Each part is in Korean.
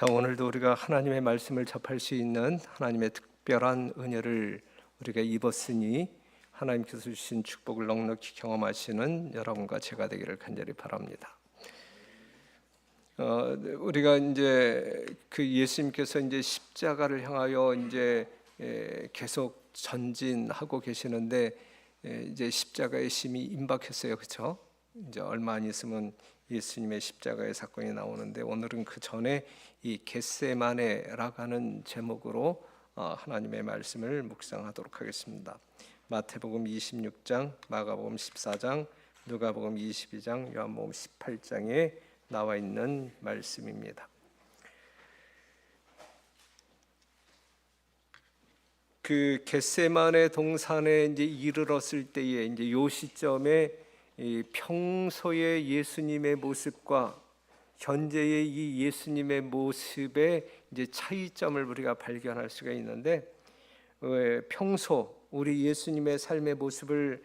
자, 오늘도 우리가 하나님의 말씀을 접할 수 있는 하나님의 특별한 은혜를 우리가 입었으니 하나님께서 주신 축복을 넉넉히 경험하시는 여러분과 제가 되기를 간절히 바랍니다. 우리가 이제 그 예수님께서 이제 십자가를 향하여 이제 계속 전진하고 계시는데 이제 십자가의 심이 임박했어요, 그렇죠? 이제 얼마 안 있으면 예수님의 십자가의 사건이 나오는데 오늘은 그 전에 이 겟세마네라고 하는 제목으로 하나님의 말씀을 묵상하도록 하겠습니다. 마태복음 26장, 마가복음 14장, 누가복음 22장, 요한복음 18장에 나와 있는 말씀입니다. 그 겟세마네 동산에 이제 이르렀을 때에 이제 요 시점에 이 평소의 예수님의 모습과 현재의 이 예수님의 모습의 이제 차이점을 우리가 발견할 수가 있는데, 평소 우리 예수님의 삶의 모습을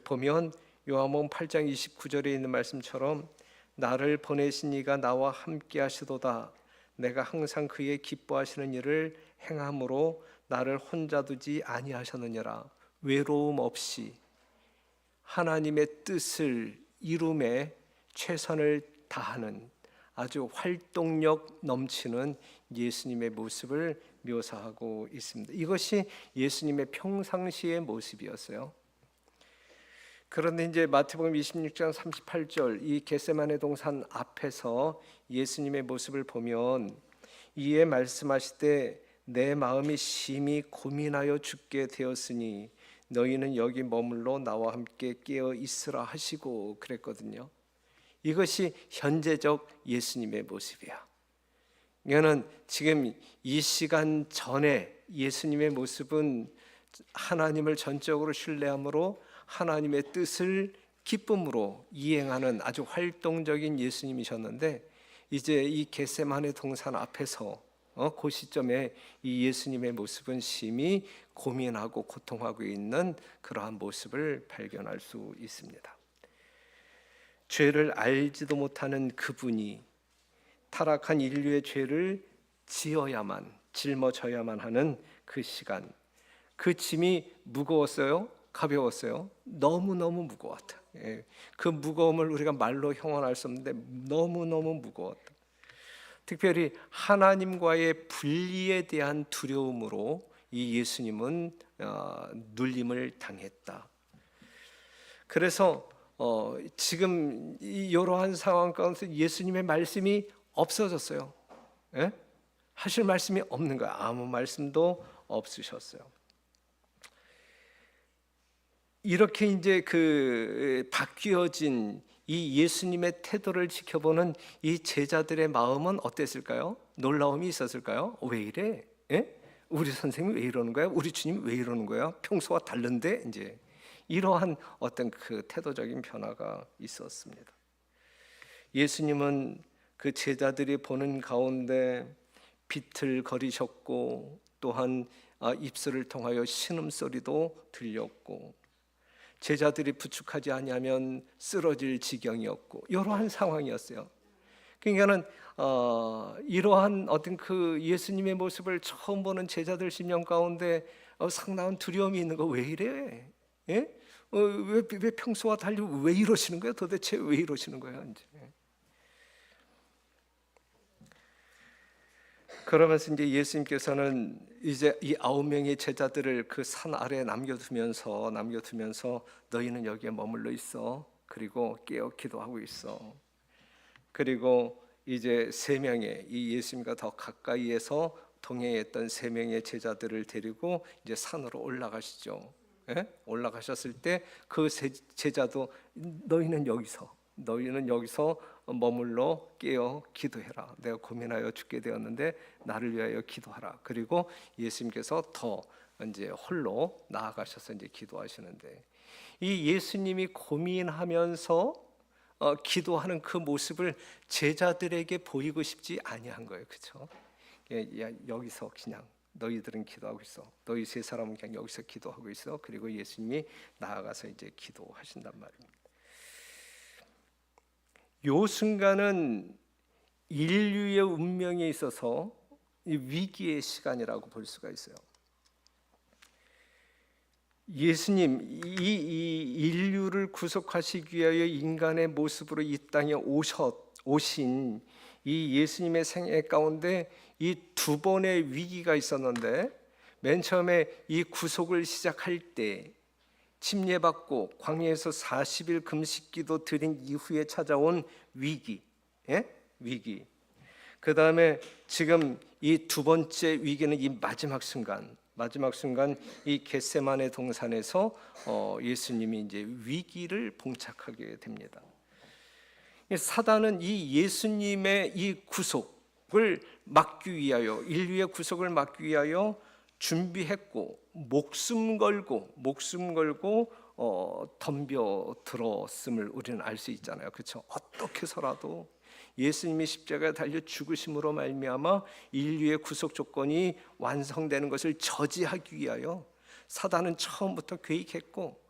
보면 요한복음 8장 29절에 있는 말씀처럼 나를 보내신 이가 나와 함께 하시도다. 내가 항상 그의 기뻐하시는 일을 행함으로 나를 혼자 두지 아니하셨느니라. 외로움 없이 하나님의 뜻을 이룸에 최선을 다하는 아주 활동력 넘치는 예수님의 모습을 묘사하고 있습니다. 이것이 예수님의 평상시의 모습이었어요. 그런데 이제 마태복음 26장 38절 이 겟세마네 동산 앞에서 예수님의 모습을 보면 이에 말씀하시되 내 마음이 심히 고민하여 죽게 되었으니 너희는 여기 머물러 나와 함께 깨어 있으라 하시고 그랬거든요. 이것이 현재적 예수님의 모습이야. 이거는 지금 이 시간 전에 예수님의 모습은 하나님을 전적으로 신뢰함으로 하나님의 뜻을 기쁨으로 이행하는 아주 활동적인 예수님이셨는데, 이제 이 겟세마네 동산 앞에서 그 시점에 이 예수님의 모습은 심히 고민하고 고통하고 있는 그러한 모습을 발견할 수 있습니다. 죄를 알지도 못하는 그분이 타락한 인류의 죄를 짊어져야만 하는 그 시간, 그 짐이 무거웠어요? 가벼웠어요? 너무너무 무거웠다. 그 무거움을 우리가 말로 형언할 수 없는데 너무너무 무거웠다. 특별히 하나님과의 분리에 대한 두려움으로 이 예수님은 눌림을 당했다. 그래서 지금 이러한 상황 가운데 예수님의 말씀이 없어졌어요. 하실 말씀이 없는 거야. 아무 말씀도 없으셨어요. 이렇게 이제 그 바뀌어진 이 예수님의 태도를 지켜보는 이 제자들의 마음은 어땠을까요? 놀라움이 있었을까요? 왜 이래? 우리 선생님 왜 이러는 거야? 우리 주님 왜 이러는 거야? 평소와 다른데? 이제 이러한 어떤 그 태도적인 변화가 있었습니다. 예수님은 그 제자들이 보는 가운데 비틀거리셨고 또한 입술을 통하여 신음소리도 들렸고 제자들이 부축하지 아니하면 쓰러질 지경이었고 이러한 상황이었어요. 그러니까는 이러한 어떤 그 예수님의 모습을 처음 보는 제자들 심령 가운데 상당한 두려움이 있는 거 왜 이래? 왜 평소와 달리 왜 이러시는 거야? 도대체 왜 이러시는 거야? 이제. 그러면서 이제 예수님께서는 이제 이 9명의 제자들을 그 산 아래에 남겨두면서 너희는 여기에 머물러 있어. 그리고 깨어 기도하고 있어. 그리고 이제 3명의 이 예수님과 더 가까이에서 동행했던 3명의 제자들을 데리고 이제 산으로 올라가시죠. 올라가셨을 때 그 제자도 너희는 여기서 머물러 깨어 기도해라. 내가 고민하여 죽게 되었는데 나를 위하여 기도하라. 그리고 예수님께서 더 이제 홀로 나아가셔서 이제 기도하시는데 이 예수님이 고민하면서 기도하는 그 모습을 제자들에게 보이고 싶지 아니한 거예요, 그렇죠? 여기서 그냥 너희들은 기도하고 있어. 너희 3사람은 그냥 여기서 기도하고 있어. 그리고 예수님이 나아가서 이제 기도하신단 말입니다. 요 순간은 인류의 운명에 있어서 이 위기의 시간이라고 볼 수가 있어요. 예수님, 이 인류를 구속하시기 위하여 인간의 모습으로 이 땅에 오신 이 예수님의 생애 가운데 이 두 번의 위기가 있었는데, 맨 처음에 이 구속을 시작할 때 침례받고 광야에서 40일 금식기도 드린 이후에 찾아온 위기, 위기. 그 다음에 지금 이 두 번째 위기는 이 마지막 순간 이 겟세마네 동산에서 예수님이 이제 위기를 봉착하게 됩니다. 사단은 이 예수님의 이 구속을 막기 위하여, 인류의 구속을 막기 위하여 준비했고 목숨 걸고 덤벼 들었음을 우리는 알 수 있잖아요. 그렇죠? 어떻게 해서라도 예수님이 십자가에 달려 죽으심으로 말미암아 인류의 구속 조건이 완성되는 것을 저지하기 위하여 사단은 처음부터 계획했고,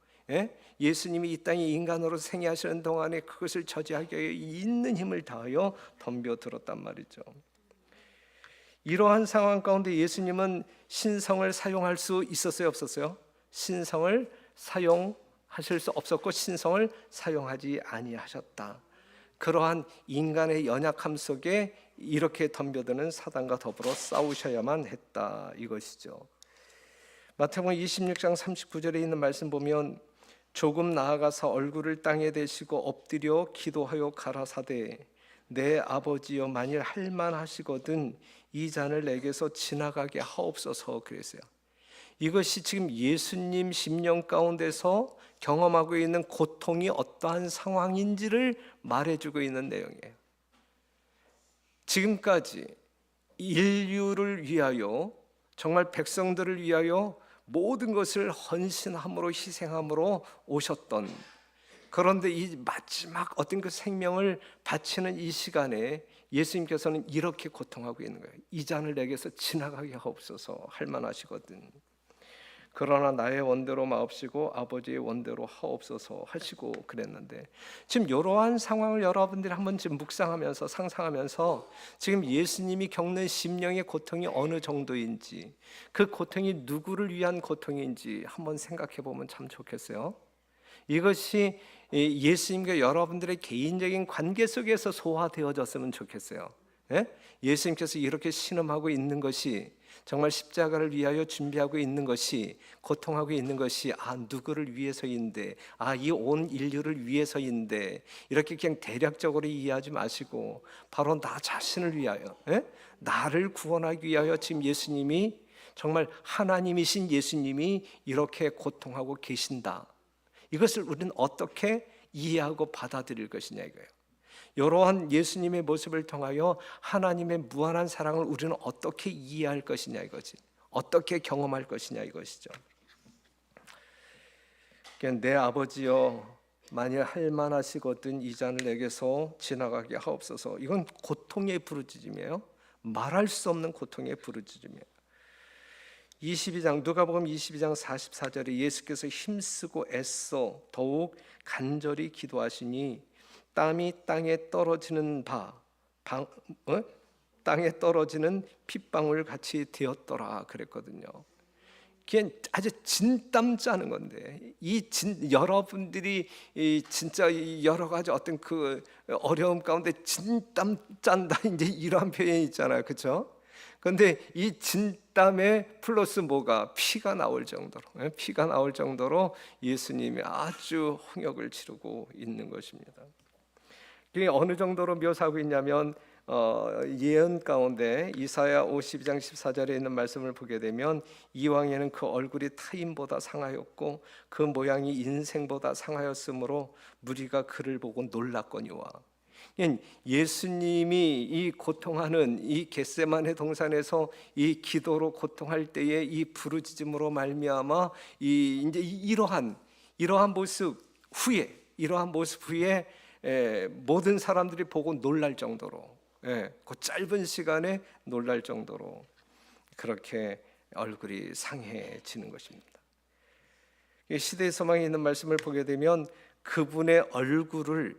예수님이 이 땅에 인간으로 생애하시는 동안에 그것을 저지하기 위하여 있는 힘을 다하여 덤벼들었단 말이죠. 이러한 상황 가운데 예수님은 신성을 사용할 수 있었어요, 없었어요? 신성을 사용하실 수 없었고 신성을 사용하지 아니하셨다. 그러한 인간의 연약함 속에 이렇게 덤벼드는 사단과 더불어 싸우셔야만 했다, 이것이죠. 마태복음 26장 39절에 있는 말씀 보면, 조금 나아가서 얼굴을 땅에 대시고 엎드려 기도하여 가라사대, 내 아버지여 만일 할만하시거든 이 잔을 내게서 지나가게 하옵소서 그랬어요. 이것이 지금 예수님 심령 가운데서 경험하고 있는 고통이 어떠한 상황인지를 말해주고 있는 내용이에요. 지금까지 인류를 위하여, 정말 백성들을 위하여 모든 것을 헌신함으로 희생함으로 오셨던, 그런데 이 마지막 어떤 그 생명을 바치는 이 시간에 예수님께서는 이렇게 고통하고 있는 거예요. 이 잔을 내게서 지나가게 하옵소서, 할만하시거든. 그러나 나의 원대로 마옵시고 아버지의 원대로 하옵소서 하시고 그랬는데, 지금 이러한 상황을 여러분들이 한번 지금 묵상하면서 상상하면서 지금 예수님이 겪는 심령의 고통이 어느 정도인지, 그 고통이 누구를 위한 고통인지 한번 생각해 보면 참 좋겠어요. 이것이 예수님과 여러분들의 개인적인 관계 속에서 소화되어졌으면 좋겠어요. 예수님께서 이렇게 신음하고 있는 것이, 정말 십자가를 위하여 준비하고 있는 것이, 고통하고 있는 것이 누구를 위해서인데, 이 온 인류를 위해서인데, 이렇게 그냥 대략적으로 이해하지 마시고 바로 나 자신을 위하여, 나를 구원하기 위하여 지금 예수님이, 정말 하나님이신 예수님이 이렇게 고통하고 계신다. 이것을 우리는 어떻게 이해하고 받아들일 것이냐 이거예요. 이러한 예수님의 모습을 통하여 하나님의 무한한 사랑을 우리는 어떻게 이해할 것이냐 이거지, 어떻게 경험할 것이냐 이것이죠. 내 아버지여 만일 할만하시거든 이 잔을 내게서 지나가게 하옵소서. 이건 고통의 부르짖음이에요. 말할 수 없는 고통의 부르짖음이에요. 22장 누가복음 22장 44절에 예수께서 힘쓰고 애써 더욱 간절히 기도하시니 땀이 땅에 떨어지는 땅에 떨어지는 핏방울 같이 되었더라 그랬거든요. 그게 아주 진땀 짜는 건데, 여러분들이 진짜 여러 가지 어떤 그 어려움 가운데 진땀 짠다, 이제 이러한 표현이 있잖아요, 그렇죠? 그런데 이 진땀에 플러스 뭐가 피가 나올 정도로 예수님이 아주 홍역을 치르고 있는 것입니다. 이게 어느 정도로 묘사하고 있냐면, 예언 가운데 이사야 52장 14절에 있는 말씀을 보게 되면, 이왕에는 그 얼굴이 타인보다 상하였고 그 모양이 인생보다 상하였으므로 무리가 그를 보고 놀랐거니와. 예수님이 이 고통하는 이 겟세마네 동산에서 이 기도로 고통할 때에 이 부르짖음으로 말미암아 이제 이러한 모습 후에 모든 사람들이 보고 놀랄 정도로, 그 짧은 시간에 놀랄 정도로 그렇게 얼굴이 상해지는 것입니다. 시대의 소망이 있는 말씀을 보게 되면 그분의 얼굴을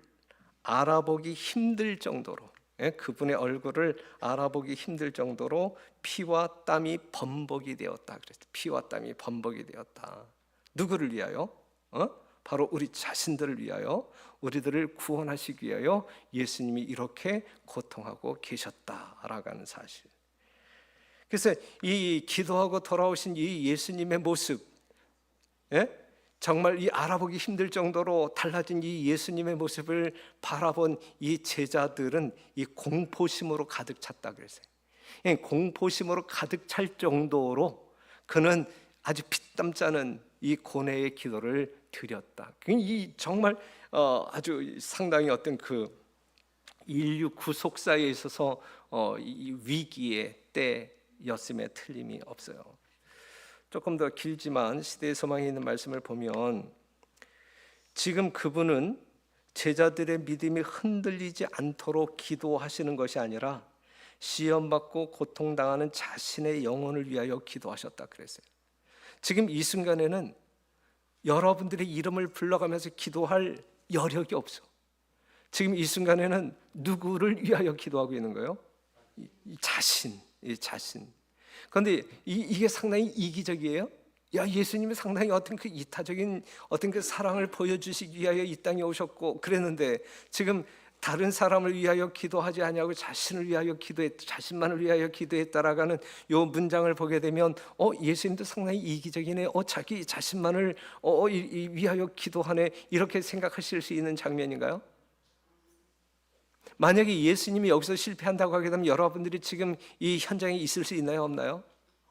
알아보기 힘들 정도로, 그분의 얼굴을 알아보기 힘들 정도로 피와 땀이 범벅이 되었다 그랬어요. 피와 땀이 범벅이 되었다. 누구를 위하여? 바로 우리 자신들을 위하여, 우리들을 구원하시기 위하여 예수님이 이렇게 고통하고 계셨다라고 하는 사실. 그래서 이 기도하고 돌아오신 이 예수님의 모습, 정말 이 알아보기 힘들 정도로 달라진 이 예수님의 모습을 바라본 이 제자들은 이 공포심으로 가득 찼다 그랬어요. 공포심으로 가득 찰 정도로 그는 아주 피땀 짜는 이 고뇌의 기도를 드렸다. 이 정말 아주 상당히 어떤 그 인류 구속사에 있어서 이 위기의 때였음에 틀림이 없어요. 조금 더 길지만 시대의 소망이 있는 말씀을 보면 지금 그분은 제자들의 믿음이 흔들리지 않도록 기도하시는 것이 아니라 시험받고 고통당하는 자신의 영혼을 위하여 기도하셨다 그랬어요. 지금 이 순간에는 여러분들의 이름을 불러가면서 기도할 여력이 없어. 지금 이 순간에는 누구를 위하여 기도하고 있는 거예요? 이 자신. 그런데 이게 상당히 이기적이에요. 예수님이 상당히 어떤 그 이타적인 어떤 그 사랑을 보여주시기 위하여 이 땅에 오셨고 그랬는데 지금 다른 사람을 위하여 기도하지 아니하고 자신을 위하여 자신만을 위하여 기도했다라는 요 문장을 보게 되면 예수님도 상당히 이기적이네. 자기 자신만을 위하여 기도하네. 이렇게 생각하실 수 있는 장면인가요? 만약에 예수님이 여기서 실패한다고 하게 되면 여러분들이 지금 이 현장에 있을 수 있나요? 없나요?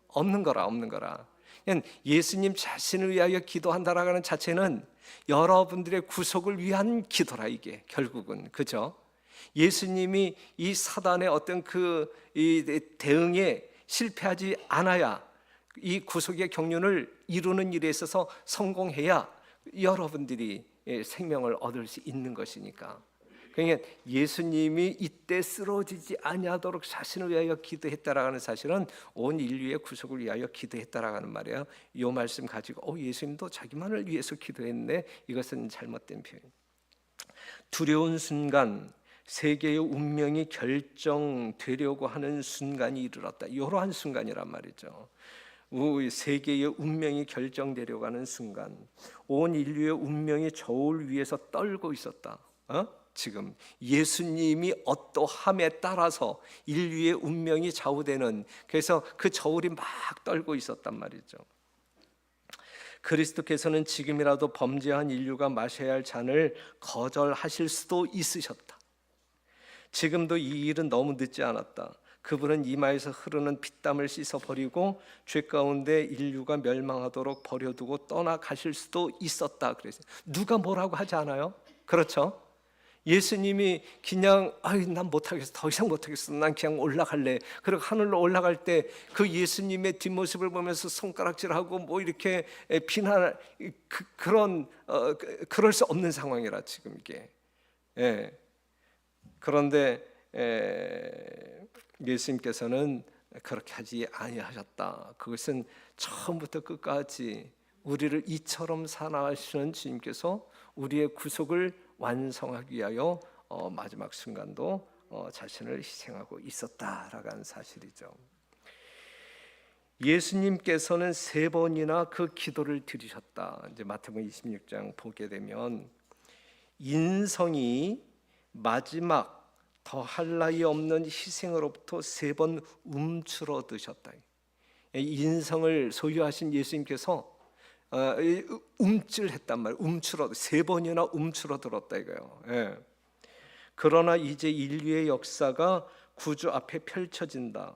없는 거라. 그냥 예수님 자신을 위하여 기도한다라는 자체는 여러분들의 구속을 위한 기도라. 이게 결국은 그죠? 예수님이 이 사단의 어떤 이 대응에 실패하지 않아야 이 구속의 경륜을 이루는 일에 있어서 성공해야 여러분들이 생명을 얻을 수 있는 것이니까. 그러니까 예수님이 이때 쓰러지지 아니하도록 자신을 위하여 기도했다라는 사실은 온 인류의 구속을 위하여 기도했다라는 말이에요. 이 말씀 가지고 예수님도 자기만을 위해서 기도했네. 이것은 잘못된 표현. 두려운 순간, 세계의 운명이 결정되려고 하는 순간이 이르렀다. 이러한 순간이란 말이죠. 세계의 운명이 결정되려고 하는 순간, 온 인류의 운명이 저울 위에서 떨고 있었다. 지금 예수님이 어떠함에 따라서 인류의 운명이 좌우되는, 그래서 그 저울이 막 떨고 있었단 말이죠. 그리스도께서는 지금이라도 범죄한 인류가 마셔야 할 잔을 거절하실 수도 있으셨다. 지금도 이 일은 너무 늦지 않았다. 그분은 이마에서 흐르는 피땀을 씻어버리고 죄 가운데 인류가 멸망하도록 버려두고 떠나가실 수도 있었다. 그래서 누가 뭐라고 하지 않아요? 그렇죠? 예수님이 그냥 난 못하겠어, 더 이상 못하겠어, 난 그냥 올라갈래. 그리고 하늘로 올라갈 때 그 예수님의 뒷모습을 보면서 손가락질하고 뭐 이렇게 비난, 그럴 수 없는 상황이라 지금 이게. 그런데 예수님께서는 그렇게 하지 아니하셨다. 그것은 처음부터 끝까지 우리를 이처럼 사랑하시는 주님께서 우리의 구속을 완성하기 위하여 마지막 순간도 자신을 희생하고 있었다라고 하는 사실이죠. 예수님께서는 3번이나 그 기도를 드리셨다. 이제 마태복음 26장 보게 되면 인성이 마지막 더할 나위 없는 희생으로부터 3번 움츠러드셨다. 인성을 소유하신 예수님께서 움찔했단 말이에요. 3번이나 움츠러들었다 이거예요. 그러나 이제 인류의 역사가 구주 앞에 펼쳐진다.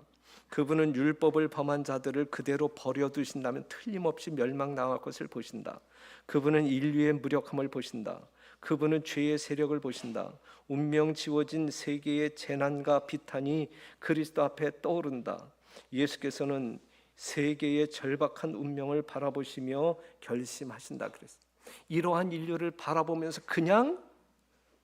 그분은 율법을 범한 자들을 그대로 버려두신다면 틀림없이 멸망당할 것을 보신다. 그분은 인류의 무력함을 보신다. 그분은 죄의 세력을 보신다. 운명 지워진 세계의 재난과 비탄이 그리스도 앞에 떠오른다. 예수께서는 세계의 절박한 운명을 바라보시며 결심하신다 그랬어요. 이러한 인류를 바라보면서 그냥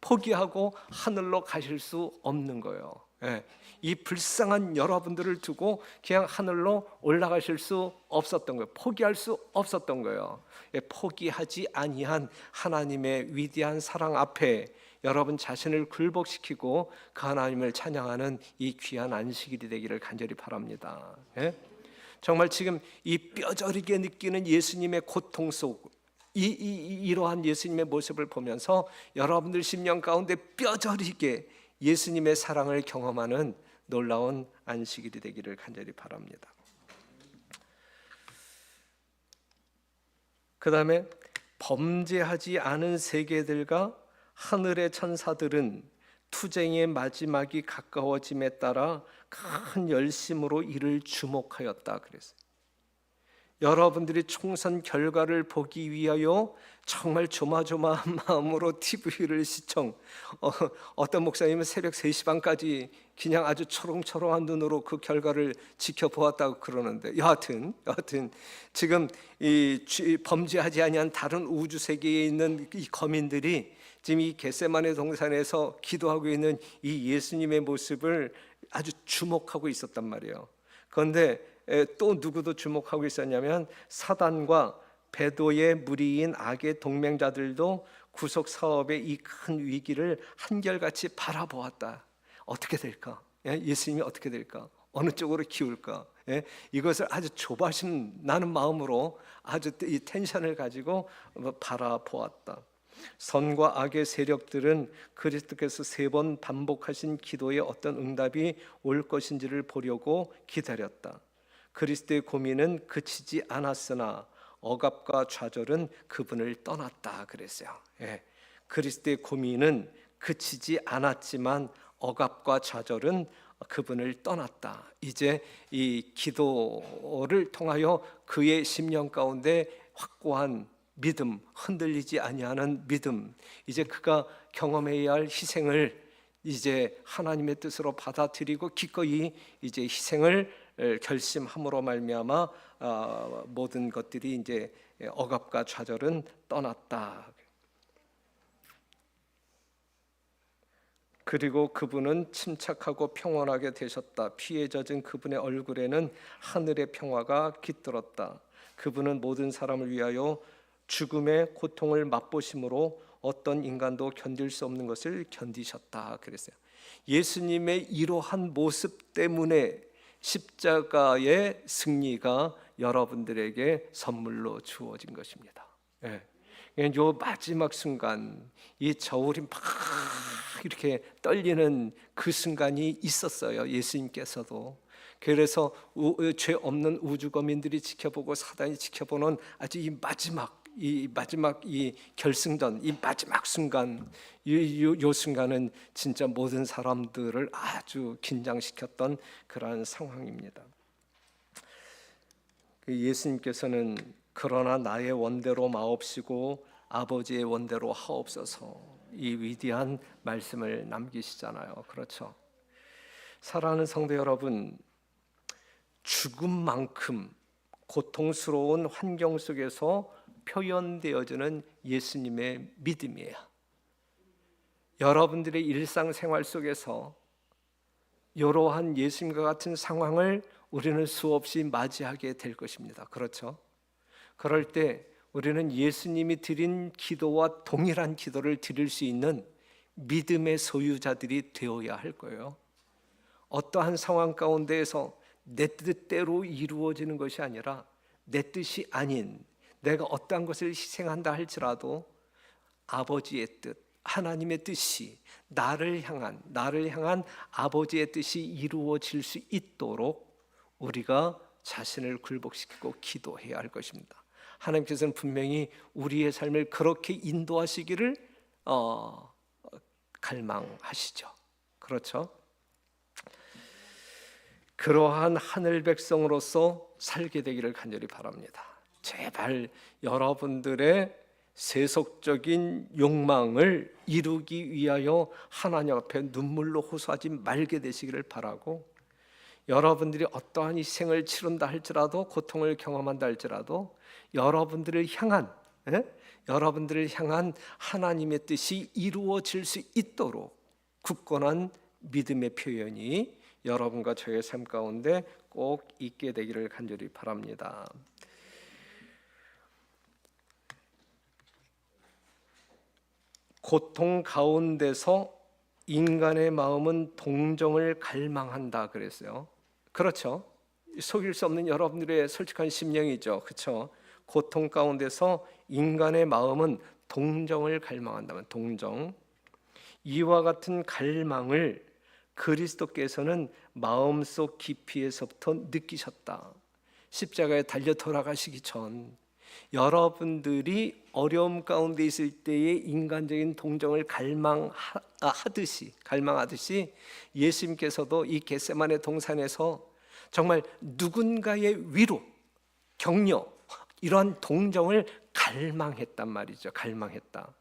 포기하고 하늘로 가실 수 없는 거예요. 예, 이 불쌍한 여러분들을 두고 그냥 하늘로 올라가실 수 없었던 거예요. 포기할 수 없었던 거예요. 예, 포기하지 아니한 하나님의 위대한 사랑 앞에 여러분 자신을 굴복시키고 그 하나님을 찬양하는 이 귀한 안식일이 되기를 간절히 바랍니다. 예? 정말 지금 이 뼈저리게 느끼는 예수님의 고통 속 이러한 예수님의 모습을 보면서 여러분들 심령 가운데 뼈저리게 예수님의 사랑을 경험하는 놀라운 안식일이 되기를 간절히 바랍니다. 그 다음에 범죄하지 않은 세계들과 하늘의 천사들은 투쟁의 마지막이 가까워짐에 따라 큰 열심으로 이를 주목하였다 그랬어요. 여러분들이 총선 결과를 보기 위하여 정말 조마조마한 마음으로 TV를 시청, 어떤 목사님은 새벽 3시 반까지 그냥 아주 초롱초롱한 눈으로 그 결과를 지켜보았다고 그러는데, 여하튼 지금 이 범죄하지 아니한 다른 우주 세계에 있는 이 거민들이 지금 이 겟세마네 동산에서 기도하고 있는 이 예수님의 모습을 아주 주목하고 있었단 말이에요. 그런데 또 누구도 주목하고 있었냐면 사단과 배도의 무리인 악의 동맹자들도 구속 사업의 이 큰 위기를 한결같이 바라보았다. 어떻게 될까? 예수님이 어떻게 될까? 어느 쪽으로 기울까? 이것을 아주 조바심 나는 마음으로 아주 이 텐션을 가지고 바라보았다. 선과 악의 세력들은 그리스도께서 3번 반복하신 기도의 어떤 응답이 올 것인지를 보려고 기다렸다. 그리스도의 고민은 그치지 않았으나 억압과 좌절은 그분을 떠났다 그랬어요. 그리스도의 고민은 그치지 않았지만 억압과 좌절은 그분을 떠났다. 이제 이 기도를 통하여 그의 심령 가운데 확고한 믿음, 흔들리지 아니하는 믿음, 이제 그가 경험해야 할 희생을 이제 하나님의 뜻으로 받아들이고 기꺼이 이제 희생을 결심함으로 말미암아 모든 것들이 이제 억압과 좌절은 떠났다. 그리고 그분은 침착하고 평온하게 되셨다. 피에 젖은 그분의 얼굴에는 하늘의 평화가 깃들었다. 그분은 모든 사람을 위하여 죽음의 고통을 맛보심으로 어떤 인간도 견딜 수 없는 것을 견디셨다 그랬어요. 예수님의 이러한 모습 때문에 십자가의 승리가 여러분들에게 선물로 주어진 것입니다. 요 마지막 순간, 이 저울이 막 이렇게 떨리는 그 순간이 있었어요. 예수님께서도. 그래서 죄 없는 우주 거민들이 지켜보고 사단이 지켜보는 아주 이 마지막 이 결승전, 이 마지막 순간, 요 순간은 진짜 모든 사람들을 아주 긴장시켰던 그러한 상황입니다. 예수님께서는 그러나 나의 원대로 마옵시고 아버지의 원대로 하옵소서, 이 위대한 말씀을 남기시잖아요. 그렇죠? 사랑하는 성도 여러분, 죽음만큼 고통스러운 환경 속에서 표현되어지는 예수님의 믿음이에요. 여러분들의 일상생활 속에서 이러한 예수님과 같은 상황을 우리는 수없이 맞이하게 될 것입니다. 그렇죠? 그럴 때 우리는 예수님이 드린 기도와 동일한 기도를 드릴 수 있는 믿음의 소유자들이 되어야 할 거예요. 어떠한 상황 가운데에서 내 뜻대로 이루어지는 것이 아니라 내 뜻이 아닌, 내가 어떠한 것을 희생한다 할지라도 아버지의 뜻, 하나님의 뜻이 나를 향한 아버지의 뜻이 이루어질 수 있도록 우리가 자신을 굴복시키고 기도해야 할 것입니다. 하나님께서는 분명히 우리의 삶을 그렇게 인도하시기를 갈망하시죠. 그렇죠? 그러한 하늘 백성으로서 살게 되기를 간절히 바랍니다. 제발 여러분들의 세속적인 욕망을 이루기 위하여 하나님 앞에 눈물로 호소하지 말게 되시기를 바라고, 여러분들이 어떠한 희생을 치른다 할지라도, 고통을 경험한다 할지라도 여러분들을 향한 하나님의 뜻이 이루어질 수 있도록 굳건한 믿음의 표현이 여러분과 저의 삶 가운데 꼭 있게 되기를 간절히 바랍니다. 고통 가운데서 인간의 마음은 동정을 갈망한다 그랬어요. 그렇죠? 속일 수 없는 여러분들의 솔직한 심령이죠. 그렇죠? 고통 가운데서 인간의 마음은 동정을 갈망한다면 동정. 이와 같은 갈망을 그리스도께서는 마음속 깊이에서부터 느끼셨다. 십자가에 달려 돌아가시기 전 여러분들이 어려움 가운데 있을 때의 인간적인 동정을 갈망하듯이 예수님께서도 이 겟세마네 동산에서 정말 누군가의 위로, 격려, 이러한 동정을 갈망했단 말이죠. 갈망했다.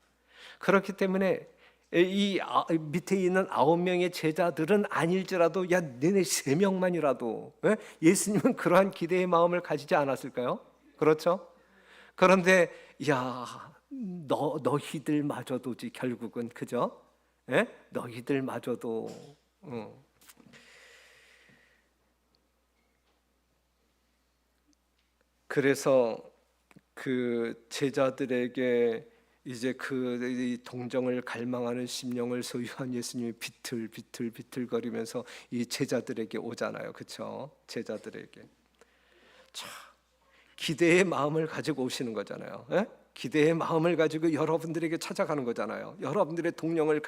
그렇기 때문에 이 밑에 있는 9명의 제자들은 아닐지라도 야 너네 3명만이라도 예수님은 그러한 기대의 마음을 가지지 않았을까요? 그렇죠? 그런데 야 너희들마저도지 결국은 그죠? 너희들마저도 그래서 그 제자들에게 이제 그 동정을 갈망하는 심령을 소유한 예수님이 비틀비틀거리면서 이 제자들에게 오잖아요. 그렇죠? 제자들에게 참 기대의 마음을 가지고 오시는 거잖아요. 기대의 마음을 가지고 여러분들에게 찾아가는 거잖아요. 여러분들의 동정을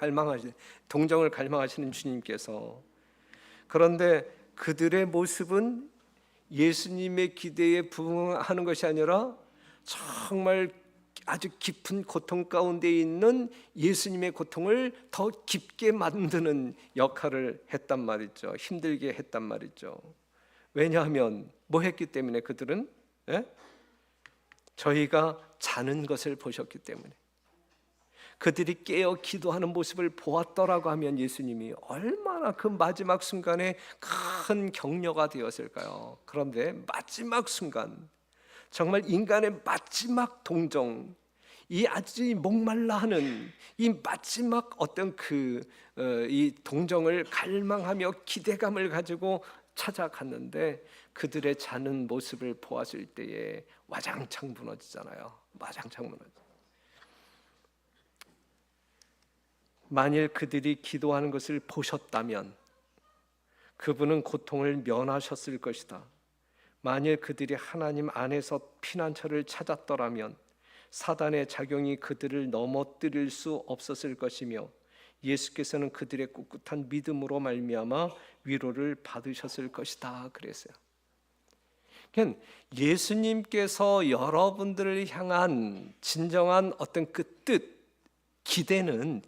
갈망하시는 주님께서. 그런데 그들의 모습은 예수님의 기대에 부응하는 것이 아니라 정말 아주 깊은 고통 가운데 있는 예수님의 고통을 더 깊게 만드는 역할을 했단 말이죠. 힘들게 했단 말이죠. 왜냐하면 뭐 했기 때문에 그들은 저희가 자는 것을 보셨기 때문에 그들이 깨어 기도하는 모습을 보았더라고 하면 예수님이 얼마나 그 마지막 순간에 큰 격려가 되었을까요? 그런데 마지막 순간 정말 인간의 마지막 동정, 이 아주 목말라 하는 이 마지막 어떤 이 동정을 갈망하며 기대감을 가지고 찾아갔는데 그들의 자는 모습을 보았을 때에 와장창 무너지잖아요. 와장창 무너져. 만일 그들이 기도하는 것을 보셨다면 그분은 고통을 면하셨을 것이다. 만일 그들이 하나님 안에서 피난처를 찾았더라면 사단의 작용이 그들을 넘어뜨릴 수 없었을 것이며 예수께서는 그들의 꿋꿋한 믿음으로 말미암아 위로를 받으셨을 것이다 그랬어요. 그러니까 예수님께서 여러분들을 향한 진정한 어떤 그 뜻, 기대는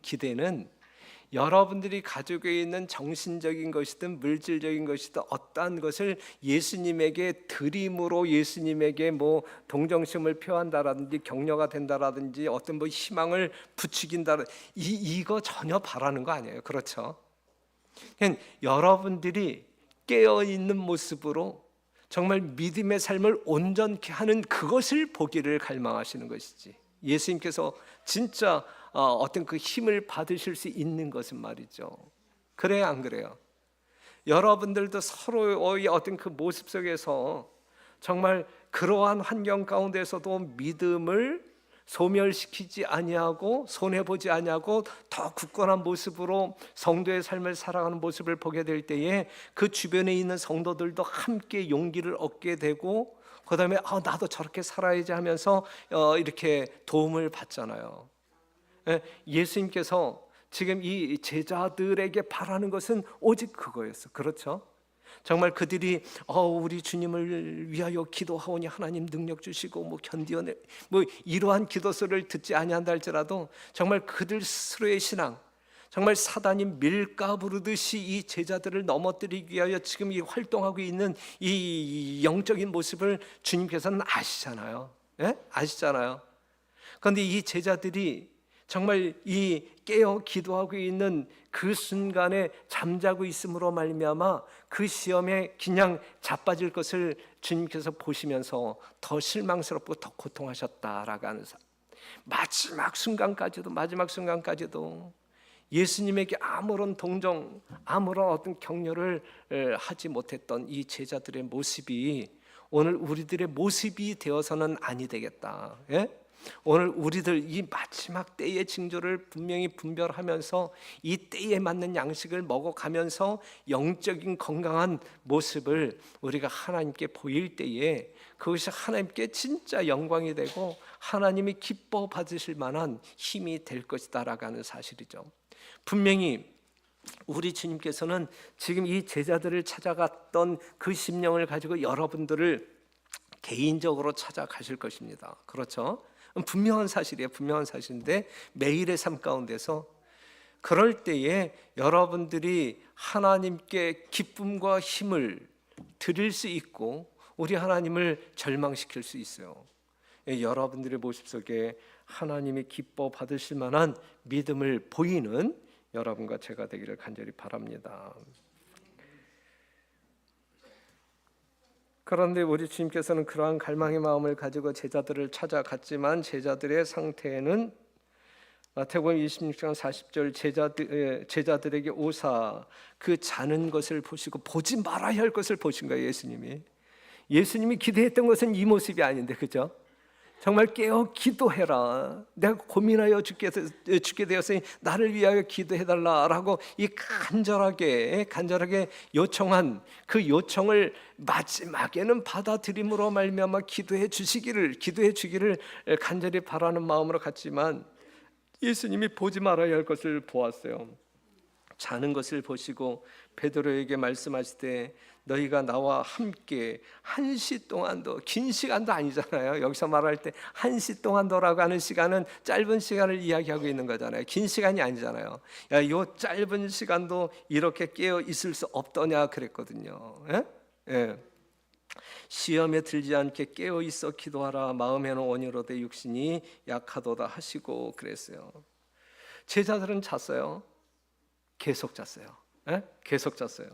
여러분들이 가지고 있는 정신적인 것이든 물질적인 것이든 어떠한 것을 예수님에게 드림으로 예수님에게 뭐 동정심을 표한다라든지 격려가 된다라든지 어떤 뭐 희망을 부추긴다 이거 전혀 바라는 거 아니에요. 그렇죠? 그냥 여러분들이 깨어 있는 모습으로 정말 믿음의 삶을 온전케 하는 그것을 보기를 갈망하시는 것이지. 예수님께서 진짜 어떤 그 힘을 받으실 수 있는 것은 말이죠. 그래야 안 그래요? 여러분들도 서로의 어떤 그 모습 속에서 정말 그러한 환경 가운데서도 믿음을 소멸시키지 아니하고 손해보지 아니하고 더 굳건한 모습으로 성도의 삶을 살아가는 모습을 보게 될 때에 그 주변에 있는 성도들도 함께 용기를 얻게 되고 그 다음에 나도 저렇게 살아야지 하면서 이렇게 도움을 받잖아요. 예수님께서 지금 이 제자들에게 바라는 것은 오직 그거였어. 그렇죠? 정말 그들이 우리 주님을 위하여 기도하오니 하나님 능력 주시고 뭐 견디어내 뭐 이러한 기도소를 듣지 아니한다 할지라도 정말 그들 스스로의 신앙 정말 사단이 밀가부르듯이 이 제자들을 넘어뜨리기 위하여 지금 이 활동하고 있는 이 영적인 모습을 주님께서는 아시잖아요. 아시잖아요. 그런데 이 제자들이 정말 이 깨어 기도하고 있는 그 순간에 잠자고 있음으로 말미암아 그 시험에 그냥 자빠질 것을 주님께서 보시면서 더 실망스럽고 더 고통하셨다라고 하는 마지막 순간까지도 예수님에게 아무런 동정, 아무런 어떤 격려를 하지 못했던 이 제자들의 모습이 오늘 우리들의 모습이 되어서는 아니 되겠다. 예? 오늘 우리들 이 마지막 때의 징조를 분명히 분별하면서 이 때에 맞는 양식을 먹어가면서 영적인 건강한 모습을 우리가 하나님께 보일 때에 그것이 하나님께 진짜 영광이 되고 하나님이 기뻐 받으실 만한 힘이 될 것이다라고 하는 사실이죠. 분명히 우리 주님께서는 지금 이 제자들을 찾아갔던 그 심령을 가지고 여러분들을 개인적으로 찾아가실 것입니다. 그렇죠? 분명한 사실이에요. 분명한 사실인데 매일의 삶 가운데서 그럴 때에 여러분들이 하나님께 기쁨과 힘을 드릴 수 있고 우리 하나님을 절망시킬 수 있어요. 여러분들의 모습 속에 하나님이 기뻐 받으실 만한 믿음을 보이는 여러분과 제가 되기를 간절히 바랍니다. 그런데 우리 주님께서는 그러한 갈망의 마음을 가지고 제자들을 찾아갔지만 제자들의 상태는 마태복음 26장 40절 제자들에게 오사 그 자는 것을 보시고 보지 말아야 할 것을 보신 거예요. 예수님이 기대했던 것은 이 모습이 아닌데, 그죠? 정말 깨어 기도해라. 내가 고민하여 죽게 되었으니 나를 위하여 기도해달라라고 이 간절하게 요청한 그 요청을 마지막에는 받아들임으로 말미암아 기도해 주기를 간절히 바라는 마음으로 갔지만 예수님이 보지 말아야 할 것을 보았어요. 자는 것을 보시고 베드로에게 말씀하시되 너희가 나와 함께 1시 동안도, 긴 시간도 아니잖아요. 여기서 말할 때 1시 동안도라고 하는 시간은 짧은 시간을 이야기하고 있는 거잖아요. 긴 시간이 아니잖아요. 야, 요 짧은 시간도 이렇게 깨어 있을 수 없더냐 그랬거든요. 예? 예. 시험에 들지 않게 깨어 있어 기도하라. 마음에는 원이로되 육신이 약하도다 하시고 그랬어요. 제자들은 잤어요. 계속 잤어요. 예? 계속 잤어요.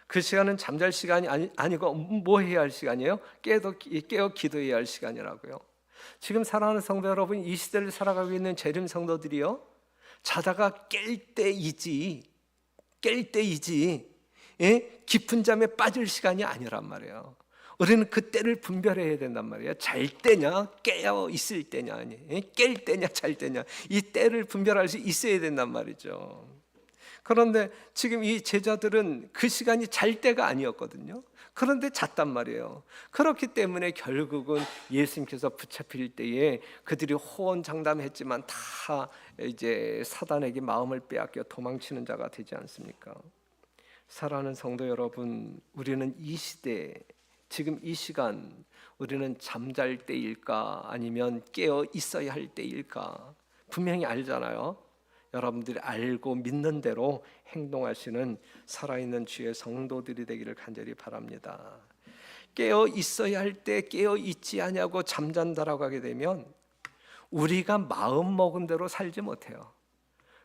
그 시간은 잠잘 시간이 아니고 뭐 해야 할 시간이에요? 깨어 기도해야 할 시간이라고요. 지금 사랑하는 성도 여러분, 이 시대를 살아가고 있는 재림 성도들이요, 자다가 깰 때이지 예? 깊은 잠에 빠질 시간이 아니란 말이에요. 우리는 그 때를 분별해야 된단 말이에요. 잘 때냐 깨어 있을 때냐, 아니 깰 때냐 잘 때냐, 이 때를 분별할 수 있어야 된단 말이죠. 그런데 지금 이 제자들은 그 시간이 잘 때가 아니었거든요. 그런데 잤단 말이에요. 그렇기 때문에 결국은 예수님께서 붙잡힐 때에 그들이 호언장담했지만 다 이제 사단에게 마음을 빼앗겨 도망치는 자가 되지 않습니까? 사랑하는 성도 여러분, 우리는 이 시대, 지금 이 시간, 우리는 잠잘 때일까 아니면 깨어 있어야 할 때일까? 분명히 알잖아요. 여러분들이 알고 믿는 대로 행동하시는 살아있는 주의 성도들이 되기를 간절히 바랍니다. 깨어 있어야 할 때 깨어 있지 않냐고 잠잔다라고 하게 되면 우리가 마음 먹은 대로 살지 못해요.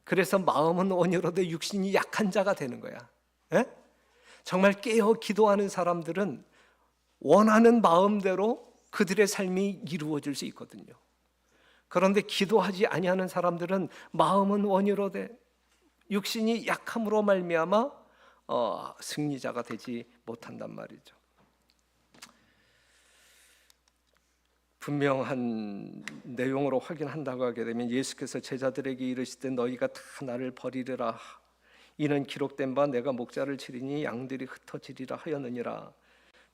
그래서 마음은 원이로되 육신이 약한 자가 되는 거야. 에? 정말 깨어 기도하는 사람들은 원하는 마음대로 그들의 삶이 이루어질 수 있거든요. 그런데 기도하지 아니하는 사람들은 마음은 원이로되 육신이 약함으로 말미암아 승리자가 되지 못한단 말이죠. 분명한 내용으로 확인한다고 하게 되면 예수께서 제자들에게 이르시되 너희가 다 나를 버리리라. 이는 기록된 바 내가 목자를 치리니 양들이 흩어지리라 하였느니라.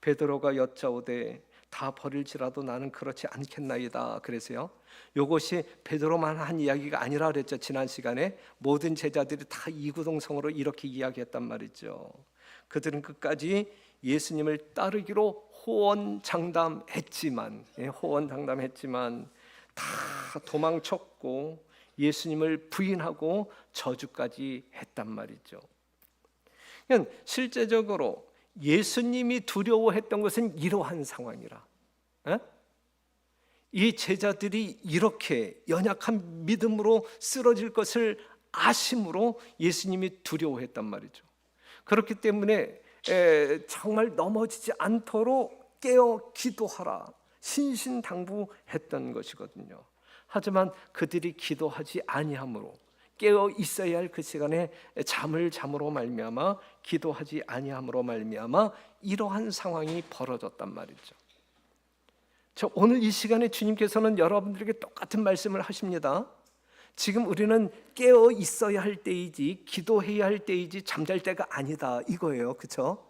베드로가 여짜오되 다 버릴지라도 나는 그렇지 않겠나이다. 그래서요, 이것이 베드로만 한 이야기가 아니라 그랬죠. 지난 시간에 모든 제자들이 다 이구동성으로 이렇게 이야기했단 말이죠. 그들은 끝까지 예수님을 따르기로 호언장담했지만 다 도망쳤고 예수님을 부인하고 저주까지 했단 말이죠. 그러니까 실제적으로 예수님이 두려워했던 것은 이러한 상황이라. 이 제자들이 이렇게 연약한 믿음으로 쓰러질 것을 아심으로 예수님이 두려워했단 말이죠. 그렇기 때문에 정말 넘어지지 않도록 깨어 기도하라 신신당부했던 것이거든요. 하지만 그들이 기도하지 아니함으로 깨어 있어야 할 그 시간에 잠을 잠으로 말미암아 기도하지 아니함으로 말미암아 이러한 상황이 벌어졌단 말이죠. 저 오늘 이 시간에 주님께서는 여러분들에게 똑같은 말씀을 하십니다. 지금 우리는 깨어 있어야 할 때이지 기도해야 할 때이지 잠잘 때가 아니다 이거예요. 그렇죠?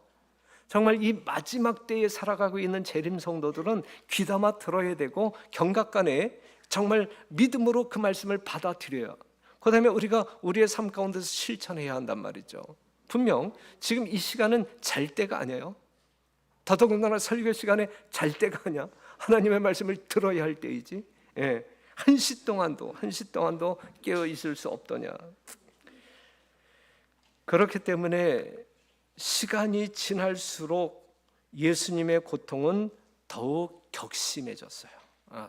정말 이 마지막 때에 살아가고 있는 재림 성도들은 귀담아 들어야 되고 경각간에 정말 믿음으로 그 말씀을 받아들여요. 그 다음에 우리가 우리의 삶 가운데서 실천해야 한단 말이죠. 분명 지금 이 시간은 잘 때가 아니에요. 더더군다나 설교 시간에 잘 때가 아니야. 하나님의 말씀을 들어야 할 때이지. 한시 동안도 깨어 있을 수 없더냐. 그렇기 때문에 시간이 지날수록 예수님의 고통은 더욱 격심해졌어요.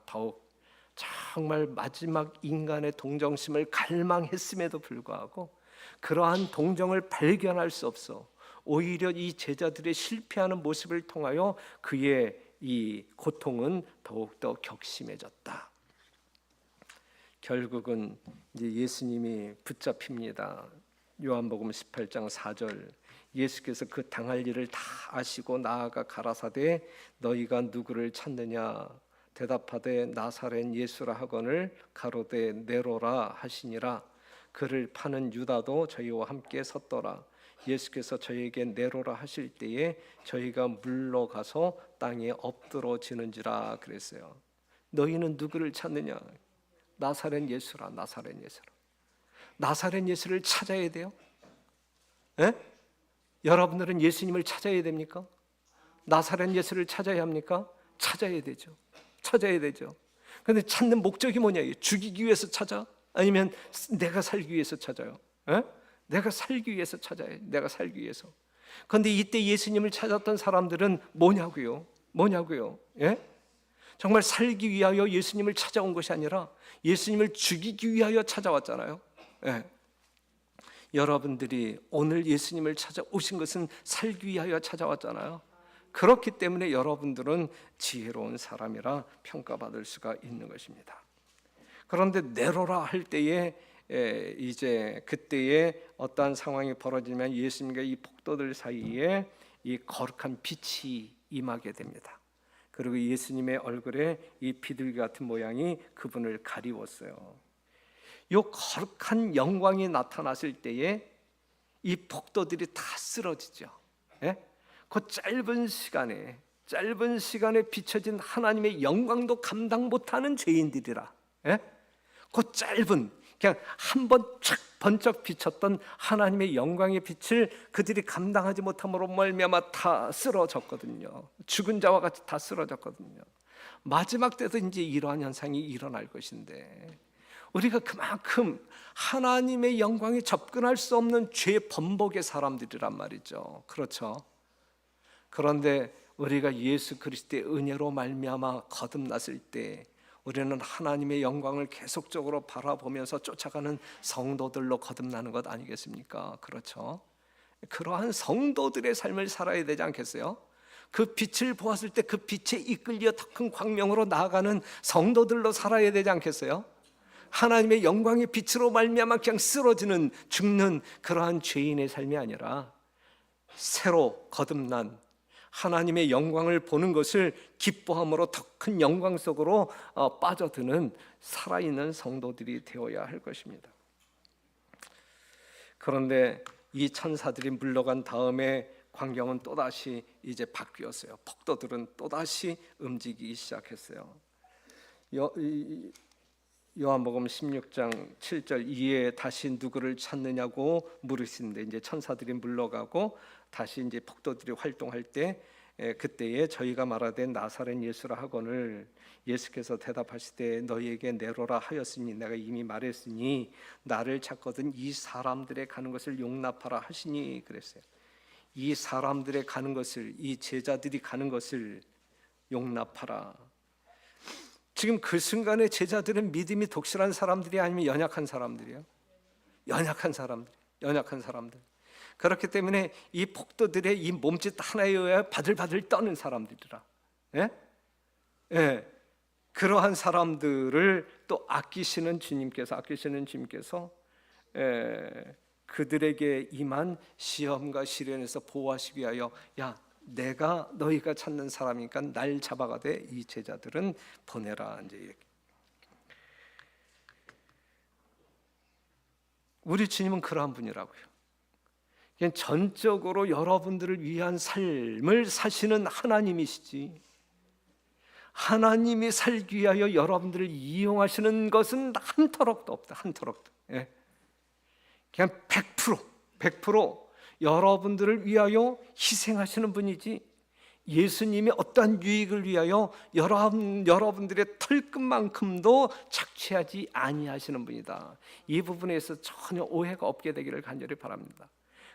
더욱 정말 마지막 인간의 동정심을 갈망했음에도 불구하고 그러한 동정을 발견할 수 없어 오히려 이 제자들의 실패하는 모습을 통하여 그의 이 고통은 더욱더 격심해졌다. 결국은 이제 예수님이 붙잡힙니다. 요한복음 18장 4절 예수께서 그 당할 일을 다 아시고 나아가 가라사대 너희가 누구를 찾느냐 대답하되 나사렛 예수라 하거늘 가로되 네로라 하시니라. 그를 파는 유다도 저희와 함께 섰더라. 예수께서 저희에게 네로라 하실 때에 저희가 물러가서 땅에 엎드러지는지라 그랬어요. 너희는 누구를 찾느냐? 나사렛 예수라. 나사렛 예수를 찾아야 돼요. 여러분들은 예수님을 찾아야 됩니까? 나사렛 예수를 찾아야 합니까? 찾아야 되죠. 그런데 찾는 목적이 뭐냐? 죽이기 위해서 찾아? 아니면 내가 살기 위해서 찾아요? 내가 살기 위해서 찾아요. 내가 살기 위해서. 그런데 이때 예수님을 찾았던 사람들은 뭐냐고요? 정말 살기 위하여 예수님을 찾아온 것이 아니라 예수님을 죽이기 위하여 찾아왔잖아요. 여러분들이 오늘 예수님을 찾아오신 것은 살기 위하여 찾아왔잖아요. 그렇기 때문에 여러분들은 지혜로운 사람이라 평가받을 수가 있는 것입니다. 그런데 네로라 할 때에 이제 그때에 어떠한 상황이 벌어지면 예수님과 이 폭도들 사이에 이 거룩한 빛이 임하게 됩니다. 그리고 예수님의 얼굴에 이 비둘기 같은 모양이 그분을 가리웠어요. 이 거룩한 영광이 나타났을 때에 이 폭도들이 다 쓰러지죠. 그 짧은 시간에 비춰진 하나님의 영광도 감당 못하는 죄인들이라. 그 짧은 그냥 한번 촥 번쩍 비쳤던 하나님의 영광의 빛을 그들이 감당하지 못함으로 말미암아 다 쓰러졌거든요. 죽은 자와 같이 다 쓰러졌거든요. 마지막 때도 이제 이러한 현상이 일어날 것인데 우리가 그만큼 하나님의 영광에 접근할 수 없는 죄 범벅의 사람들이란 말이죠. 그렇죠? 그런데 우리가 예수 그리스도의 은혜로 말미암아 거듭났을 때 우리는 하나님의 영광을 계속적으로 바라보면서 쫓아가는 성도들로 거듭나는 것 아니겠습니까? 그렇죠? 그러한 성도들의 삶을 살아야 되지 않겠어요? 그 빛을 보았을 때 그 빛에 이끌려 더 큰 광명으로 나아가는 성도들로 살아야 되지 않겠어요? 하나님의 영광의 빛으로 말미암아 그냥 쓰러지는 죽는 그러한 죄인의 삶이 아니라 새로 거듭난 하나님의 영광을 보는 것을 기뻐함으로 더 큰 영광 속으로 빠져드는 살아있는 성도들이 되어야 할 것입니다. 그런데 이 천사들이 물러간 다음에 광경은 또다시 이제 바뀌었어요. 폭도들은 또다시 움직이기 시작했어요. 요한복음 16장 7절 이에 다시 누구를 찾느냐고 물으시는데 이제 천사들이 물러가고 다시 이제 폭도들이 활동할 때 그때에 저희가 말하되 나사렛 예수라 하거늘 예수께서 대답하시되 너희에게 네로라 하였으니 내가 이미 말했으니 나를 찾거든 이 사람들의 가는 것을 용납하라 하시니 그랬어요. 이 사람들의 가는 것을 이 제자들이 가는 것을 용납하라. 지금 그 순간에 제자들은 믿음이 독실한 사람들이 아니면 연약한 사람들이에요? 연약한 사람들. 그렇기 때문에 이 폭도들의 이 몸짓 하나에 의해 바들바들 떠는 사람들이라. 그러한 사람들을 또 아끼시는 주님께서 그들에게 임한 시험과 시련에서 보호하시기 위하여 야 내가 너희가 찾는 사람이니까 날 잡아가되 이 제자들은 보내라. 이제 이렇게. 우리 주님은 그러한 분이라고요. 그냥 전적으로 여러분들을 위한 삶을 사시는 하나님이시지, 하나님이 살기 위하여 여러분들을 이용하시는 것은 한 터럭도 없다. 한 터럭도. 예. 그냥 100% 여러분들을 위하여 희생하시는 분이지, 예수님이 어떠한 유익을 위하여 여러분들의 털끝만큼도 착취하지 아니하시는 분이다. 이 부분에서 전혀 오해가 없게 되기를 간절히 바랍니다.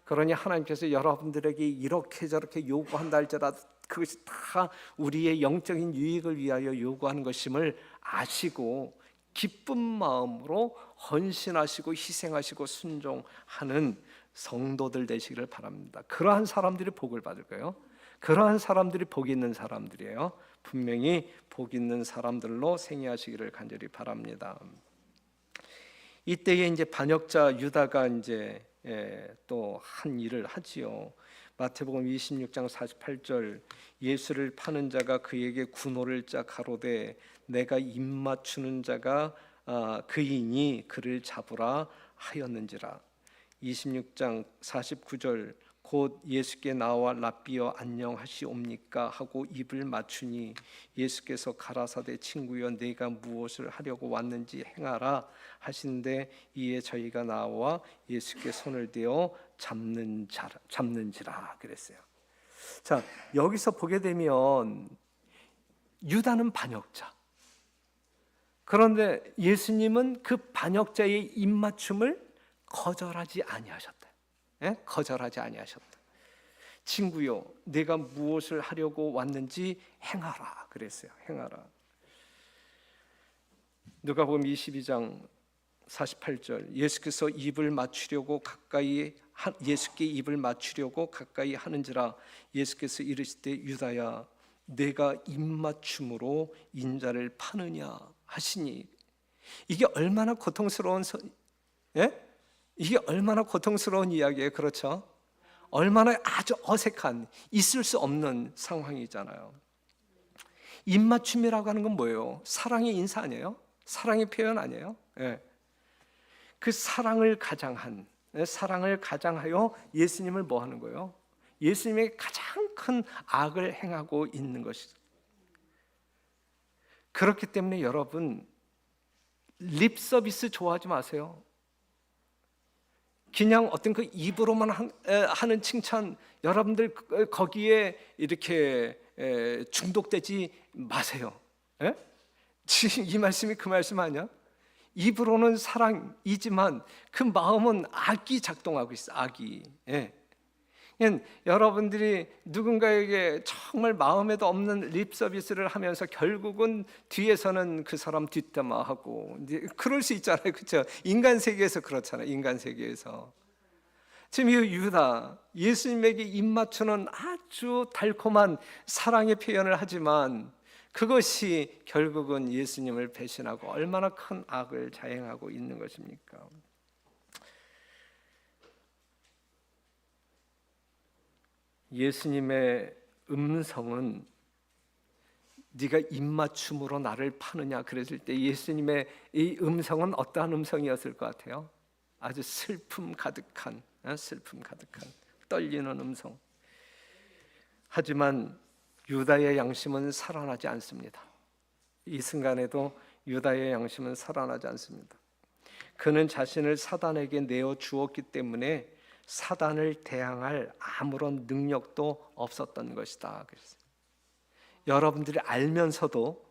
그러니 하나님께서 여러분들에게 이렇게 저렇게 요구한다 할지라도 그것이 다 우리의 영적인 유익을 위하여 요구하는 것임을 아시고 기쁜 마음으로 헌신하시고 희생하시고 순종하는 성도들 되시기를 바랍니다. 그러한 사람들이 복을 받을 거예요. 그러한 사람들이 복 있는 사람들이에요. 분명히 복 있는 사람들로 생애하시기를 간절히 바랍니다. 이때에 이제 반역자 유다가 이제 또 한 일을 하지요. 마태복음 26장 48절, 예수를 파는 자가 그에게 군호를 짜 가로되 내가 입맞추는 자가 그이니 그를 잡으라 하였는지라. 26장 49절, 곧 예수께 나와 랍비여 안녕하시옵니까 하고 입을 맞추니 예수께서 가라사대 친구여 내가 무엇을 하려고 왔는지 행하라 하신데 이에 저희가 나와 예수께 손을 대어 잡는지라 그랬어요. 자, 여기서 보게 되면 유다는 반역자, 그런데 예수님은 그 반역자의 입맞춤을 거절하지 아니하셨다. 거절하지 아니하셨다. 친구요, 내가 무엇을 하려고 왔는지 행하라 그랬어요. 행하라. 누가복음 22장 48절, 예수께서 예수께 입을 맞추려고 가까이 하는지라 예수께서 이르시되 유다야 내가 입맞춤으로 인자를 파느냐 하시니. 이게 얼마나 고통스러운 이게 얼마나 고통스러운 이야기예요. 그렇죠? 얼마나 아주 어색한, 있을 수 없는 상황이잖아요. 입맞춤이라고 하는 건 뭐예요? 사랑의 인사 아니에요? 사랑의 표현 아니에요? 그 사랑을 가장하여 예수님을 뭐 하는 거예요? 예수님의 가장 큰 악을 행하고 있는 것이죠. 그렇기 때문에 여러분, 립 서비스 좋아하지 마세요. 그냥 어떤 그 입으로만 하는 칭찬, 여러분들 거기에 이렇게 중독되지 마세요. 지금 이 말씀이 그 말씀 아니야? 입으로는 사랑이지만 그 마음은 악이 작동하고 있어. 악이. 여러분들이 누군가에게 정말 마음에도 없는 립 서비스를 하면서 결국은 뒤에서는 그 사람 뒷담화하고, 이제 그럴 수 있잖아요. 그렇죠? 인간 세계에서 그렇잖아요. 인간 세계에서. 지금 이 유다, 예수님에게 입맞추는 아주 달콤한 사랑의 표현을 하지만 그것이 결국은 예수님을 배신하고 얼마나 큰 악을 자행하고 있는 것입니까? 예수님의 음성은 네가 입맞춤으로 나를 파느냐 그랬을 때 예수님의 이 음성은 어떠한 음성이었을 것 같아요? 아주 슬픔 가득한 떨리는 음성. 하지만 유다의 양심은 살아나지 않습니다. 이 순간에도 유다의 양심은 살아나지 않습니다. 그는 자신을 사단에게 내어 주었기 때문에 사단을 대항할 아무런 능력도 없었던 것이다. 그랬어요. 여러분들이 알면서도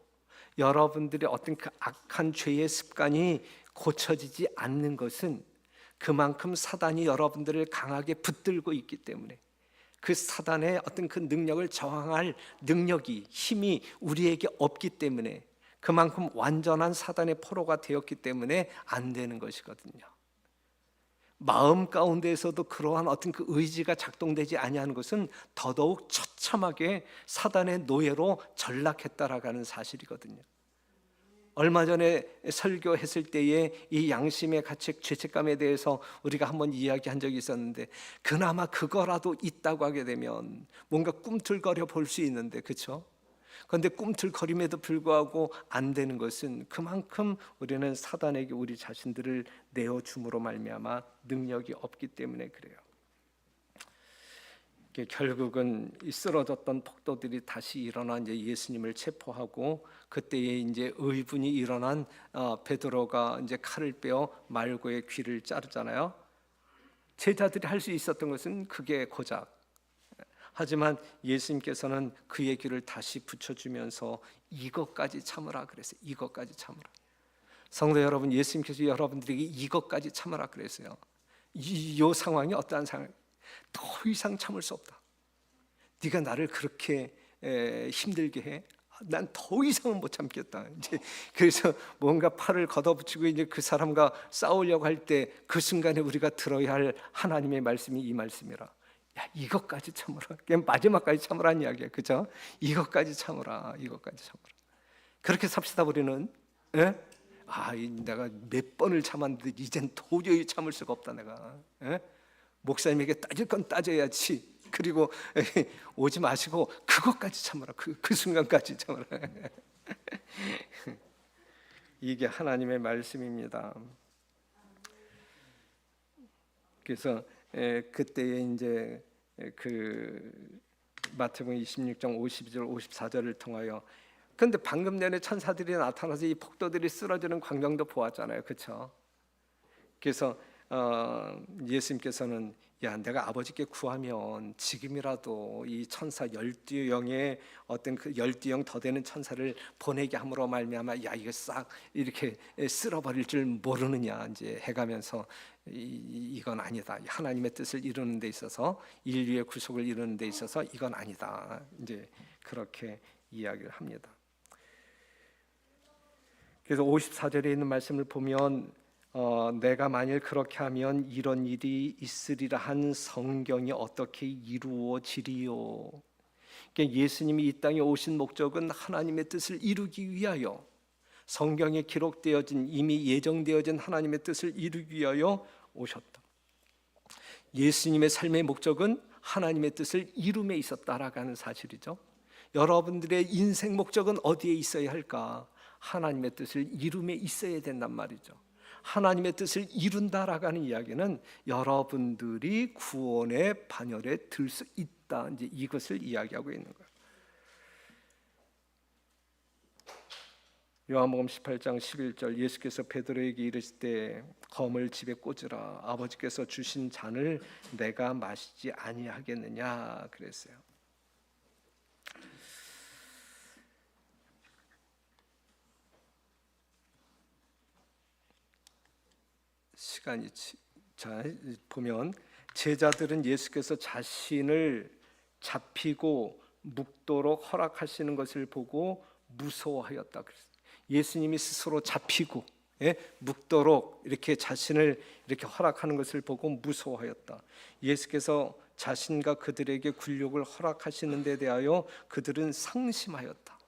여러분들이 어떤 그 악한 죄의 습관이 고쳐지지 않는 것은 그만큼 사단이 여러분들을 강하게 붙들고 있기 때문에, 그 사단의 어떤 그 능력을 저항할 능력이, 힘이 우리에게 없기 때문에, 그만큼 완전한 사단의 포로가 되었기 때문에 안 되는 것이거든요. 마음 가운데에서도 그러한 어떤 그 의지가 작동되지 아니하는 것은 더더욱 처참하게 사단의 노예로 전락했다라는 사실이거든요. 얼마 전에 설교했을 때에 이 양심의 가책, 죄책감에 대해서 우리가 한번 이야기한 적이 있었는데, 그나마 그거라도 있다고 하게 되면 뭔가 꿈틀거려 볼 수 있는데, 그렇죠? 그런데 꿈틀거림에도 불구하고 안 되는 것은 그만큼 우리는 사단에게 우리 자신들을 내어줌으로 말미암아 능력이 없기 때문에 그래요. 결국은 이 쓰러졌던 폭도들이 다시 일어나 이제 예수님을 체포하고, 그때에 이제 의분이 일어난 베드로가 이제 칼을 빼어 말고의 귀를 자르잖아요. 제자들이 할 수 있었던 것은 그게 고작. 하지만 예수님께서는 그의 귀를 다시 붙여주면서 이것까지 참으라 그랬어요. 이것까지 참으라. 성도 여러분, 예수님께서 여러분들에게 이것까지 참으라 그랬어요. 이 상황이 어떠한 상황? 더 이상 참을 수 없다. 네가 나를 그렇게 힘들게 해? 난 더 이상은 못 참겠다. 이제 그래서 뭔가 팔을 걷어붙이고 이제 그 사람과 싸우려고 할 때 그 순간에 우리가 들어야 할 하나님의 말씀이 이 말씀이라. 야, 이것까지 참으라. 그냥 마지막까지 참으라는 이야기야, 그죠? 이것까지 참으라. 이것까지 참으라. 그렇게 삽시다 우리는. 예? 내가 몇 번을 참았는데 이젠 도저히 참을 수가 없다 내가. 예? 목사님에게 따질 건 따져야지. 그리고 오지 마시고 그것까지 참으라. 그 순간까지 참으라. 이게 하나님의 말씀입니다. 그래서 그때에 이제 그 마태복음 26장 52절 54절을 통하여, 그런데 방금 전에 천사들이 나타나서 이 폭도들이 쓰러지는 광경도 보았잖아요, 그렇죠? 그래서 예수님께서는 야, 내가 아버지께 구하면 지금이라도 이 천사 12영의 어떤 그 12영 더 되는 천사를 보내게 함으로 말미암아 야, 이거 싹 이렇게 쓸어버릴 줄 모르느냐 이제 해가면서 이건 아니다. 하나님의 뜻을 이루는 데 있어서, 인류의 구속을 이루는 데 있어서 이건 아니다. 이제 그렇게 이야기를 합니다. 그래서 54절에 있는 말씀을 보면 내가 만일 그렇게 하면 이런 일이 있으리라 한 성경이 어떻게 이루어지리요. 그러니까 예수님이 이 땅에 오신 목적은 하나님의 뜻을 이루기 위하여, 성경에 기록되어진 이미 예정되어진 하나님의 뜻을 이루기 위하여 오셨다. 예수님의 삶의 목적은 하나님의 뜻을 이룸에 있었다라고 하는 사실이죠. 여러분들의 인생 목적은 어디에 있어야 할까? 하나님의 뜻을 이룸에 있어야 된단 말이죠. 하나님의 뜻을 이룬다라고 하는 이야기는 여러분들이 구원의 반열에 들 수 있다, 이제 이것을 이야기하고 있는 거예요. 요한복음 18장 11절, 예수께서 베드로에게 이르실 때 검을 집에 꽂으라. 아버지께서 주신 잔을 내가 마시지 아니하겠느냐 그랬어요. 시간이 자 보면 제자들은 예수께서 자신을 잡히고 묵도록 허락하시는 것을 보고 무서워하였다 그랬어요. 예수님이 스스로 잡히고 묵도록 이렇게 자신을 이렇게 허락하는 것을 보고 무서워하였다. 예수께서 자신과 그들에게 굴욕을 허락하시는 데 대하여 그들은 상심하였다.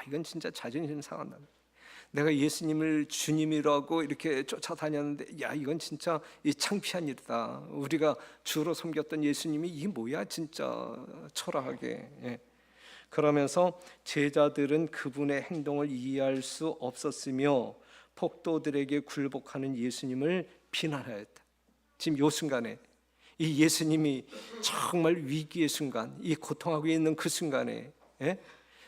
이건 진짜 자존심 상한다. 내가 예수님을 주님이라고 이렇게 쫓아다녔는데 이건 진짜 창피한 일이다. 우리가 주로 섬겼던 예수님이 이게 뭐야 진짜 초라하게. 그러면서 제자들은 그분의 행동을 이해할 수 없었으며 폭도들에게 굴복하는 예수님을 비난하였다. 지금 이 순간에 이 예수님이 정말 위기의 순간, 이 고통하고 있는 그 순간에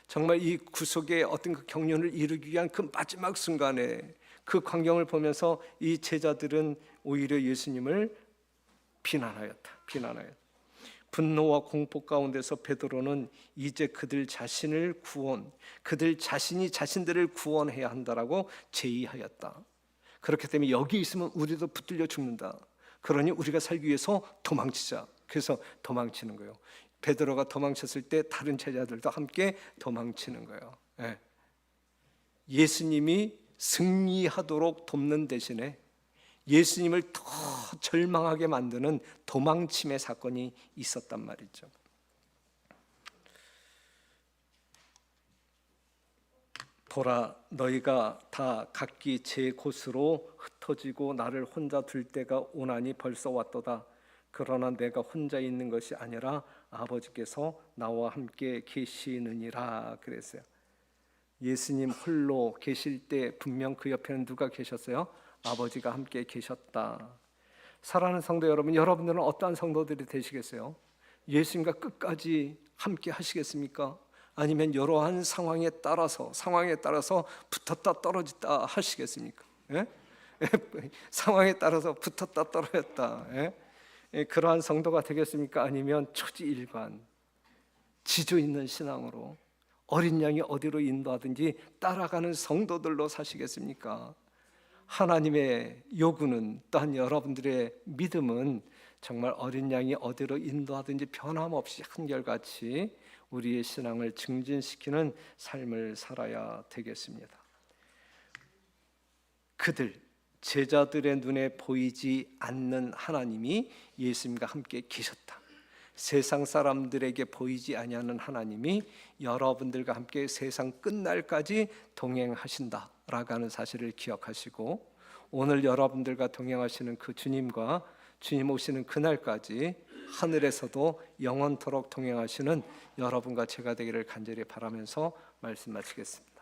정말 이 구속의 어떤 그 경륜을 이루기 위한 그 마지막 순간에 그 광경을 보면서 이 제자들은 오히려 예수님을 비난하였다. 분노와 공포 가운데서 베드로는 이제 그들 자신이 자신들을 구원해야 한다라고 제의하였다. 그렇기 때문에 여기 있으면 우리도 붙들려 죽는다. 그러니 우리가 살기 위해서 도망치자. 그래서 도망치는 거예요. 베드로가 도망쳤을 때 다른 제자들도 함께 도망치는 거예요. 예수님이 승리하도록 돕는 대신에 예수님을 더 절망하게 만드는 도망침의 사건이 있었단 보라, 너희가 다 각기 제 곳으로 흩어지고 나를 혼자 둘 때가 오나니 벌써 왔도다. 그러나 내가 혼자 있는 것이 아니라 아버지께서 나와 함께 계시느니라 그랬어요. 예수님 홀로 계실 때 분명 그 옆에는 누가 계셨어요? 아버지가 함께 계셨다. 사랑하는 성도 여러분, 여러분들은 어떠한 성도들이 되시겠어요? 예수님과 끝까지 함께 하시겠습니까? 아니면 이러한 상황에 따라서 붙었다 떨어졌다 하시겠습니까? 예? 상황에 따라서 붙었다 떨어졌다. 예? 그러한 성도가 되겠습니까? 아니면 초지일관 지조 있는 신앙으로 어린 양이 어디로 인도하든지 따라가는 성도들로 사시겠습니까? 하나님의 요구는, 또한 여러분들의 믿음은 정말 어린 양이 어디로 인도하든지 변함없이 한결같이 우리의 신앙을 증진시키는 삶을 살아야 되겠습니다. 그들 제자들의 눈에 보이지 않는 하나님이 예수님과 함께 계셨다. 세상 사람들에게 보이지 아니하는 하나님이 여러분들과 함께 세상 끝날까지 동행하신다라고 하는 사실을 기억하시고, 오늘 여러분들과 동행하시는 그 주님과 주님 오시는 그날까지 하늘에서도 영원토록 동행하시는 여러분과 제가 되기를 간절히 바라면서 말씀 마치겠습니다.